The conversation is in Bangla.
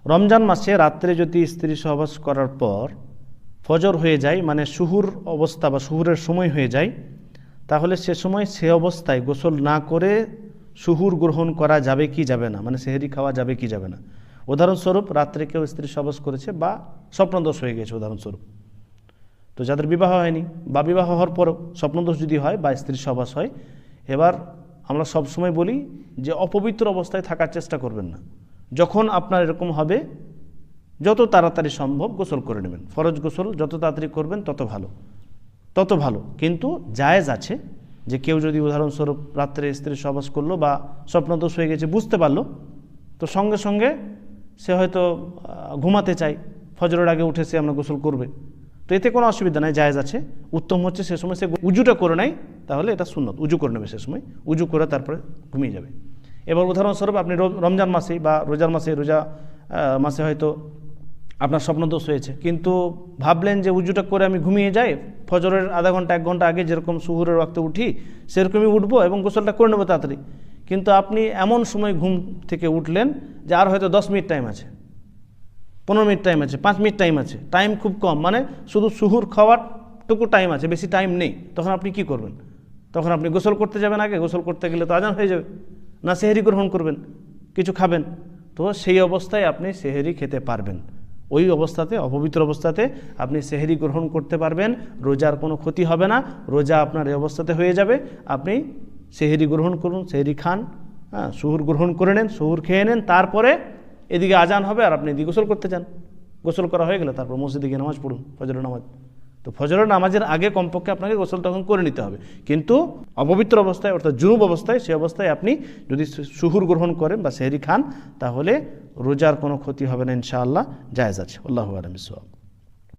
রমজান মাসে রাত্রে যদি স্ত্রী সহবাস করার পর ফজর হয়ে যায়, মানে সুহুর অবস্থা বা সুহুরের সময় হয়ে যায়, তাহলে সে সময় সে অবস্থায় গোসল না করে সুহুর গ্রহণ করা যাবে কি যাবে না, মানে সেহরি খাওয়া যাবে কি যাবে না। উদাহরণস্বরূপ রাত্রে কেউ স্ত্রী সহবাস করেছে বা স্বপ্নদোষ হয়ে গেছে উদাহরণস্বরূপ, তো যাদের বিবাহ হয়নি বা বিবাহ হওয়ার পর স্বপ্নদোষ যদি হয় বা স্ত্রী সহবাস হয়, এবার আমরা সবসময় বলি যে অপবিত্র অবস্থায় থাকার চেষ্টা করবেন না। যখন আপনার এরকম হবে যত তাড়াতাড়ি সম্ভব গোসল করে নেবেন। ফরজ গোসল যত তাড়াতাড়ি করবেন তত ভালো। কিন্তু জায়েজ আছে যে কেউ যদি উদাহরণস্বরূপ রাত্রে স্ত্রী সহবাস করলো বা স্বপ্নদোষ হয়ে গেছে বুঝতে পারলো, তো সঙ্গে সঙ্গে সে হয়তো ঘুমাতে চায়, ফজরের আগে উঠে সে আমরা গোসল করবে, তো এতে কোনো অসুবিধা নাই, জায়েজ আছে। উত্তম হচ্ছে সে সময় সে উজুটা করে নেয়, তাহলে এটা সুন্নত, উজু করে নেবে, সে সময় উজু করে তারপরে ঘুমিয়ে যাবে। এবার উদাহরণস্বরূপ আপনি রমজান মাসে বা রোজার মাসে মাসে হয়তো আপনার স্বপ্নদোষ হয়েছে, কিন্তু ভাবলেন যে উজুটা করে আমি ঘুমিয়ে যাই, ফজরের আধা ঘন্টা 1 ঘন্টা আগে যেরকম সুহুরের রক্তে উঠি সেরকমই উঠবো এবং গোসলটা করে নেবো তাড়াতাড়ি, কিন্তু আপনি এমন সময় ঘুম থেকে উঠলেন যে আর হয়তো 10 মিনিট টাইম আছে, 15 মিনিট টাইম আছে, 5 মিনিট টাইম আছে, টাইম খুব কম, মানে শুধু সুহুর খাওয়ারটুকু টাইম আছে, বেশি টাইম নেই, তখন আপনি কি করবেন? তখন আপনি গোসল করতে যাবেন, আগে গোসল করতে গেলে তো আজান হয়ে যাবে, না সেহরি গ্রহণ করবেন, কিছু খাবেন, তো সেই অবস্থায় আপনি সেহরি খেতে পারবেন। ওই অবস্থাতে, অপবিত্র অবস্থাতে আপনি সেহরি গ্রহণ করতে পারবেন, রোজার কোনো ক্ষতি হবে না, রোজা আপনার এই অবস্থাতে হয়ে যাবে। আপনি সেহরি গ্রহণ করুন, সেহরি খান, সুহুর গ্রহণ করে নেন, সুহুর খেয়ে নেন, তারপরে এদিকে আজান হবে আর আপনি এদিকে গোসল করতে যান। গোসল করা হয়ে গেলে তারপর মসজিদে গিয়ে নামাজ পড়ুন, ফজরের নামাজ। তো ফজরের নামাজের আগে কমপক্ষে আপনাকে গোসল তখন করে নিতে হবে, কিন্তু অপবিত্র অবস্থায় অর্থাৎ জুনুব অবস্থায়, সে অবস্থায় আপনি যদি সুহুর গ্রহণ করেন বা সেহরি খান, তাহলে রোজার কোনো ক্ষতি হবে না ইনশাআল্লাহ, জায়েজ আছে। আল্লাহু আ'লাম বিসওয়াব।